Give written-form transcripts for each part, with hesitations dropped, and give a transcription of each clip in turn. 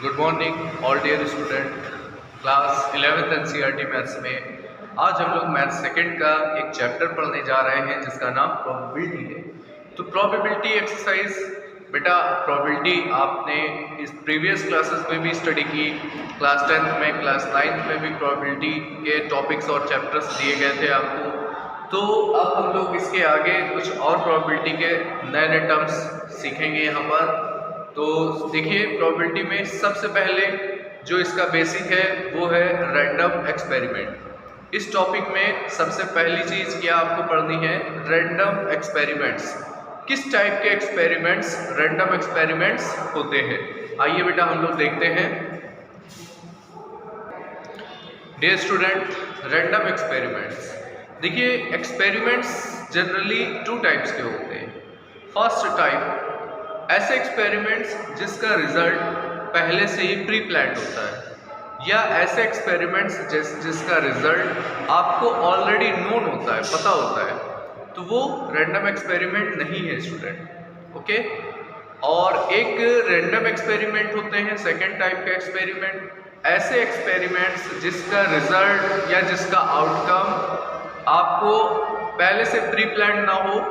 Good morning all dear student. Class 11th NCERT maths में आज हम लोग मैथ सेकंड का एक चैप्टर पढ़ने जा रहे हैं जिसका नाम प्रोबेबिलिटी है। तो प्रोबेबिलिटी एक्सरसाइज बेटा, प्रोबेबिलिटी आपने इस प्रीवियस क्लासेस में भी स्टडी की, क्लास 10th में, क्लास 9th में भी प्रोबेबिलिटी के टॉपिक्स और चैप्टर्स दिए गए थे आपको। तो अब हम लोग इसके आगे कुछ और प्रोबेबिलिटी के नए नए टर्म्स सीखेंगे यहाँ पर। तो देखिए, प्रोबेबिलिटी में सबसे पहले जो इसका बेसिक है वो है रैंडम एक्सपेरिमेंट। इस टॉपिक में सबसे पहली चीज़ क्या आपको पढ़नी है, रैंडम एक्सपेरिमेंट्स। किस टाइप के एक्सपेरिमेंट्स रैंडम एक्सपेरिमेंट्स होते हैं, आइए बेटा हम लोग देखते हैं। डियर स्टूडेंट, रैंडम एक्सपेरिमेंट्स, देखिए एक्सपेरिमेंट्स जनरली टू टाइप्स के होते हैं। फर्स्ट टाइप, ऐसे एक्सपेरिमेंट्स जिसका रिजल्ट पहले से ही प्री प्लान्ड होता है, या ऐसे एक्सपेरिमेंट्स जिसका रिजल्ट आपको ऑलरेडी नोन होता है, पता होता है, तो वो रैंडम एक्सपेरिमेंट नहीं है स्टूडेंट। ओके। और एक रैंडम एक्सपेरिमेंट होते हैं सेकेंड टाइप के एक्सपेरिमेंट, ऐसे एक्सपेरिमेंट्स जिसका रिजल्ट या जिसका आउटकम आपको पहले से प्री प्लान्ड ना हो,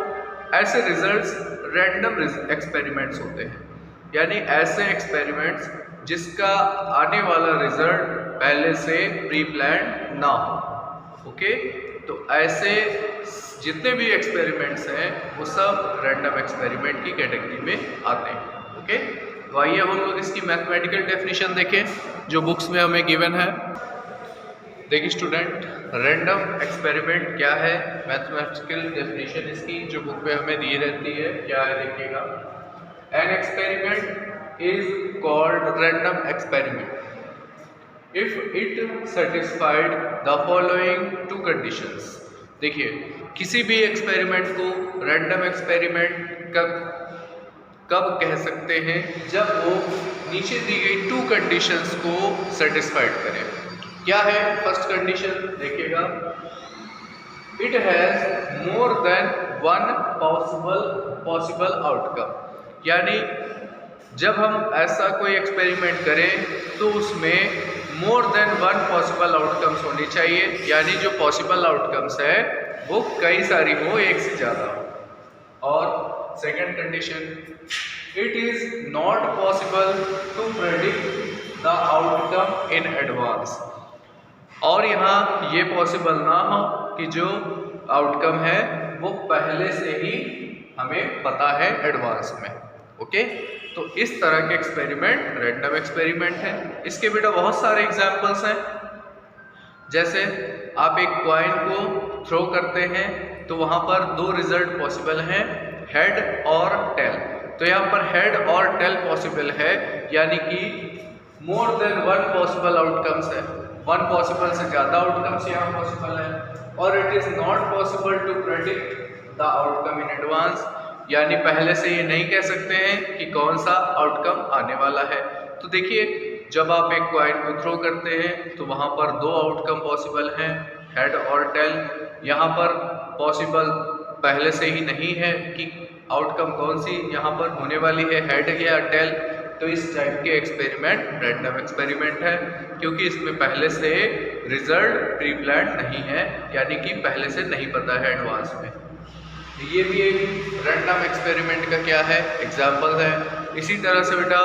ऐसे रिजल्ट्स रैंडम एक्सपेरिमेंट्स होते हैं। यानी ऐसे एक्सपेरिमेंट्स जिसका आने वाला रिजल्ट पहले से प्री प्लान्ड ना हो। ओके। तो ऐसे जितने भी एक्सपेरिमेंट्स हैं वो सब रैंडम एक्सपेरिमेंट की कैटेगरी में आते हैं। ओके। तो आइए हम लोग इसकी मैथमेटिकल डेफिनेशन देखें जो बुक्स में हमें गिवन है। देखिए स्टूडेंट, रैंडम एक्सपेरिमेंट क्या है, मैथमेटिकल डेफिनेशन इसकी जो बुक में हमें दी रहती है क्या है, देखिएगा। An experiment is called random experiment if it satisfied the following to conditions. देखिए, किसी भी एक्सपेरिमेंट को रैंडम एक्सपेरिमेंट कब कह सकते हैं, जब वो नीचे दी गई टू कंडीशंस को सेटिस्फाइड करे। क्या है फर्स्ट कंडीशन, देखिएगा, it has more than one possible outcome. यानी जब हम ऐसा कोई एक्सपेरिमेंट करें तो उसमें मोर देन वन पॉसिबल आउटकम्स होनी चाहिए, यानी जो पॉसिबल आउटकम्स है वो कई सारी हो, एक से ज़्यादा हो। और second condition, it is not possible to predict the outcome in advance. और यहाँ ये पॉसिबल ना हो कि जो आउटकम है वो पहले से ही हमें पता है एडवांस में। ओके। तो इस तरह के एक्सपेरिमेंट रैंडम एक्सपेरिमेंट है। इसके बेटा बहुत सारे एग्जांपल्स हैं। जैसे आप एक कॉइन को थ्रो करते हैं तो वहाँ पर दो रिजल्ट पॉसिबल हैं, हेड और टेल। तो यहाँ पर हेड और टेल पॉसिबल है, यानी कि more than one possible outcomes है, वन पॉसिबल से ज़्यादा आउटकम्स यहाँ पॉसिबल है। और it is not possible to predict the outcome in advance, यानी पहले से ये नहीं कह सकते हैं कि कौन सा आउटकम आने वाला है। तो देखिए, जब आप एक कॉइन को थ्रो करते हैं तो वहाँ पर दो आउटकम पॉसिबल हैं, हेड और टेल। यहाँ पर पॉसिबल पहले से ही नहीं है कि आउटकम कौन सी यहाँ पर होने वाली है, हेड या टेल। तो इस टाइप के एक्सपेरिमेंट रैंडम एक्सपेरिमेंट है, क्योंकि इसमें पहले से रिजल्ट प्री प्लान्ड नहीं है, यानी कि पहले से नहीं पता है एडवांस में। ये भी एक रैंडम एक्सपेरिमेंट का क्या है, एग्जाम्पल है। इसी तरह से बेटा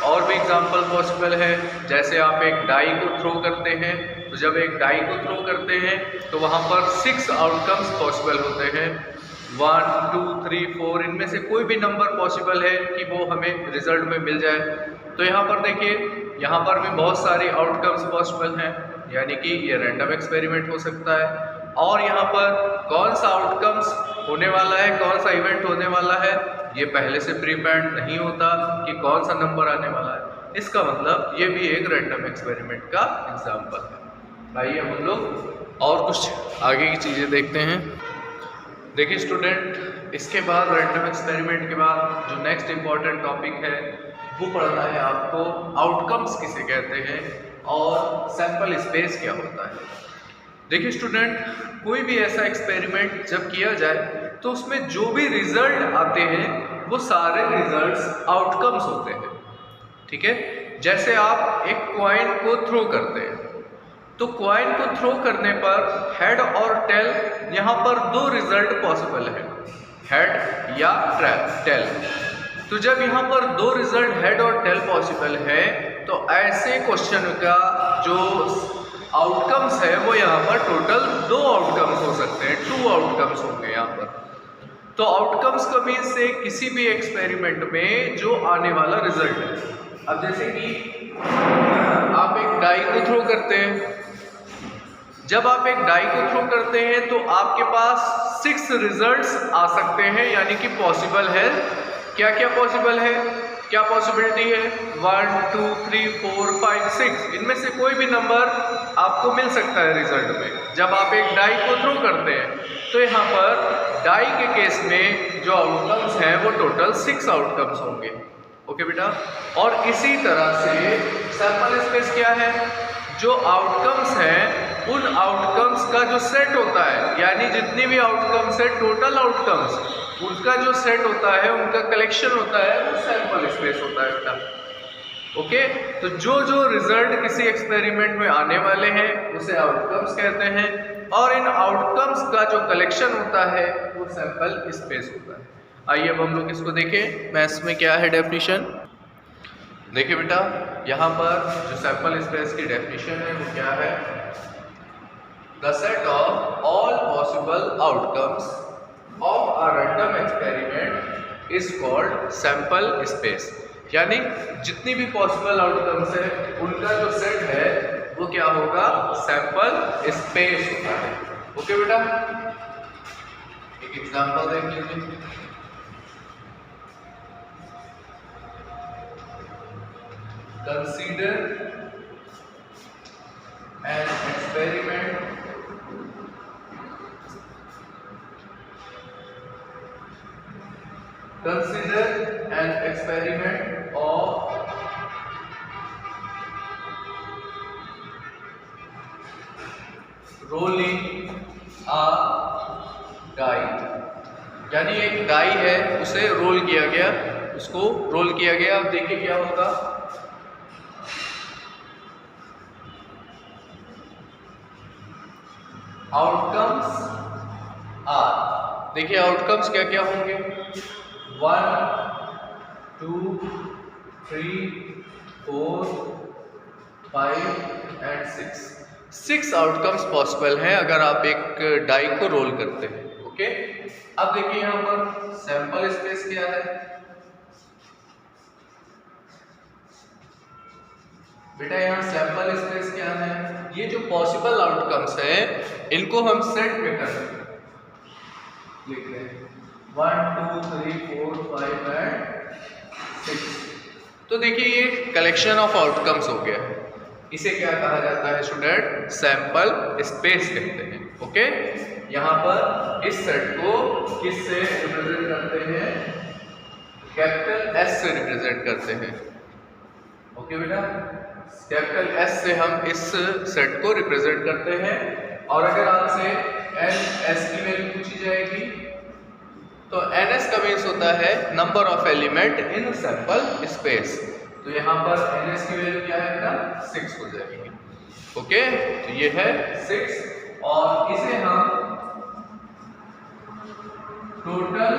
और भी एग्जाम्पल पॉसिबल है। जैसे आप एक डाई को थ्रो करते हैं, तो जब एक डाई को थ्रो करते हैं तो वहाँ पर 6 आउटकम्स पॉसिबल होते हैं, 1 2 3 4, इनमें से कोई भी नंबर पॉसिबल है कि वो हमें रिजल्ट में मिल जाए। तो यहाँ पर देखिए, यहाँ पर भी बहुत सारे आउटकम्स पॉसिबल हैं, यानी कि ये रैंडम एक्सपेरिमेंट हो सकता है। और यहाँ पर कौन सा आउटकम्स होने वाला है, कौन सा इवेंट होने वाला है, ये पहले से प्री प्लान्ड नहीं होता कि कौन सा नंबर आने वाला है। इसका मतलब ये भी एक रैंडम एक्सपेरिमेंट का एग्जाम्पल है। आइए हम लोग और कुछ आगे की चीज़ें देखते हैं। देखिए स्टूडेंट, इसके बाद रैंडम एक्सपेरिमेंट के बाद जो नेक्स्ट इम्पॉर्टेंट टॉपिक है वो पढ़ना है आपको, आउटकम्स किसे कहते हैं और सैंपल स्पेस क्या होता है। देखिए स्टूडेंट, कोई भी ऐसा एक्सपेरिमेंट जब किया जाए तो उसमें जो भी रिजल्ट आते हैं वो सारे रिजल्ट्स आउटकम्स होते हैं। ठीक है। जैसे आप एक कॉइन को थ्रो करते हैं, तो कॉइन को थ्रो करने पर हेड और टेल, यहाँ पर दो रिजल्ट पॉसिबल है, हेड या टेल। तो जब यहाँ पर दो रिजल्ट हेड और टेल पॉसिबल है, तो ऐसे क्वेश्चन का जो आउटकम्स है वो यहाँ पर टोटल दो आउटकम्स हो सकते हैं, 2 आउटकम्स होंगे यहाँ पर। तो आउटकम्स का मीन से किसी भी एक्सपेरिमेंट में जो आने वाला रिजल्ट है। अब जैसे कि आप एक डाई को थ्रो करते हैं, जब आप एक डाई को थ्रो करते हैं तो आपके पास 6 रिजल्ट्स आ सकते हैं, यानी कि पॉसिबल है। क्या क्या पॉसिबल है, क्या पॉसिबिलिटी है? 1 2 3 4 5 6, इनमें से कोई भी नंबर आपको मिल सकता है रिजल्ट में। जब आप एक डाई को थ्रो करते हैं तो यहाँ पर डाई के केस में जो आउटकम्स हैं वो टोटल 6 आउटकम्स होंगे। ओके बेटा, और इसी तरह से सैंपल स्पेस क्या है? जो आउटकम्स हैं उन आउटकम्स का जो सेट होता है, यानी जितनी भी आउटकम्स है, टोटल आउटकम्स, उनका जो सेट होता है, उनका कलेक्शन होता है, वो सैंपल स्पेस होता है बेटा। ओके, तो जो जो रिजल्ट किसी एक्सपेरिमेंट में आने वाले हैं उसे आउटकम्स कहते हैं, और इन आउटकम्स का जो कलेक्शन होता है वो सैंपल स्पेस होता है। आइए अब हम लोग इसको देखें, मैथ्स में क्या है डेफिनेशन। देखिए बेटा, यहाँ पर जो सैंपल स्पेस की डेफिनेशन है वो क्या है? The set of all possible outcomes of a random experiment is called sample space. यानी जितनी भी पॉसिबल आउटकम्स है उनका जो सेट है वो क्या होगा? सैंपल स्पेस होता है। ओके बेटा, एक एग्जांपल देख लीजिए। Consider an experiment of rolling a die। यानी एक डाई है, उसे रोल किया गया, उसको रोल किया गया। अब देखिए क्या होगा। आउटकम्स आर, देखिए आउटकम्स क्या क्या होंगे? 1 2 3 4 5 एंड 6 आउटकम्स पॉसिबल हैं अगर आप एक डाई को रोल करते हैं। ओके, अब देखिए यहाँ पर सैंपल स्पेस क्या है बेटा? यहाँ सैंपल स्पेस क्या है? ये जो पॉसिबल आउटकम्स हैं इनको हम सेट में कर लिख रहे हैं, 1 2 3 4 5 एंड 6। तो देखिए ये कलेक्शन ऑफ आउटकम्स हो गया। इसे क्या कहा जाता है स्टूडेंट? सैंपल स्पेस कहते हैं। ओके, यहाँ पर इस सेट को किससे रिप्रेजेंट करते हैं? कैपिटल एस से रिप्रेजेंट करते हैं। ओके बेटा, कैपिटल एस से हम इस सेट को रिप्रेजेंट करते हैं। और अगर आपसे एन एस की वैल्यू पूछी जाएगी तो एन एस का मीन्स होता है number of element in sample space. तो यहाँ पर एन एस की वैल्यू क्या है बेटा? 6 हो जाएगी। ओके, तो ये है 6, और इसे हम टोटल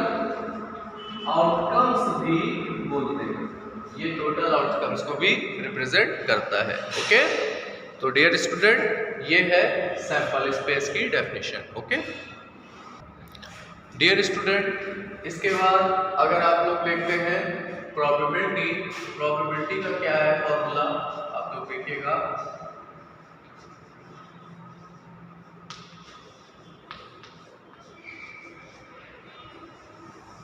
आउटकम्स भी बोलते हैं। ये टोटल आउटकम्स को भी रिप्रेजेंट करता है। ओके, तो डियर स्टूडेंट, ये है सैंपल स्पेस की डेफिनेशन। ओके डियर स्टूडेंट, इसके बाद अगर आप लोग देखते हैं प्रोबेबिलिटी का क्या है फॉर्मूला, आप लोग देखिएगा।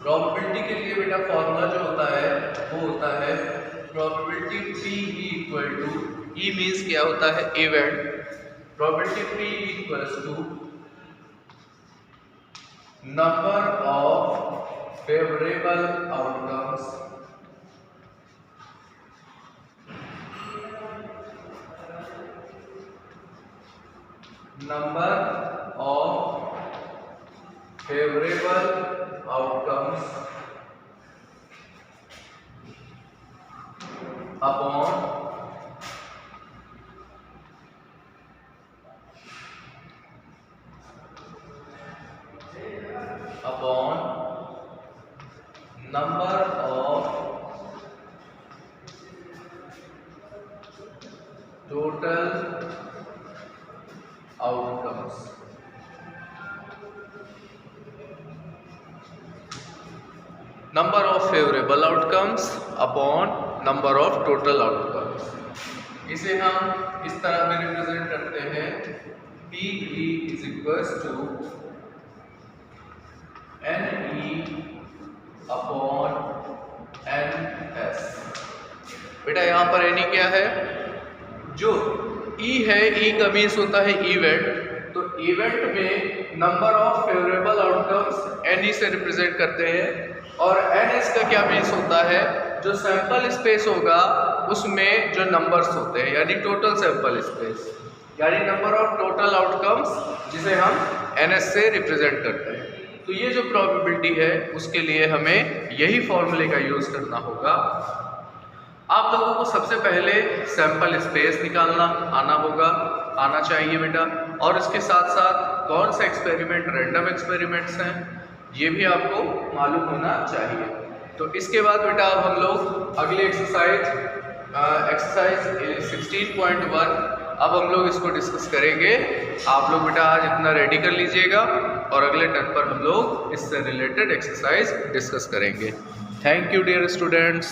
प्रोबेबिलिटी के लिए बेटा फॉर्मूला जो होता है वो होता है probability P equal to, E means क्या होता है? Event. Probability P equals to number of favorable outcomes upon total outcomes. Number of favorable outcomes upon number of total outcomes. इसे हम इस तरह में रिप्रेजेंट करते हैं PE is equals to NE upon NS. बेटा यहाँ पर NE क्या है? जो E है, E का मीन्स होता है इवेंट, तो इवेंट में number of favourable outcomes NE से रिप्रेजेंट करते हैं, और NS का क्या मीन्स होता है? जो सैंपल स्पेस होगा उसमें जो नंबर्स होते हैं, यानी टोटल सैंपल स्पेस, यानी नंबर ऑफ टोटल आउटकम्स, जिसे हम NS से रिप्रेजेंट करते हैं। तो ये जो प्रोबेबिलिटी है उसके लिए हमें यही फॉर्मूले का यूज करना होगा। आप लोगों को सबसे पहले सैंपल स्पेस निकालना आना चाहिए बेटा, और इसके साथ साथ कौन सा एक्सपेरिमेंट रैंडम एक्सपेरिमेंट्स हैं ये भी आपको मालूम होना चाहिए। तो इसके बाद बेटा अब हम लोग अगले एक्सरसाइज 16.1 अब हम लोग इसको डिस्कस करेंगे। आप लोग बेटा आज इतना रेडी कर लीजिएगा, और अगले टर्न पर हम लोग इससे रिलेटेड एक्सरसाइज डिस्कस करेंगे। Thank you dear students.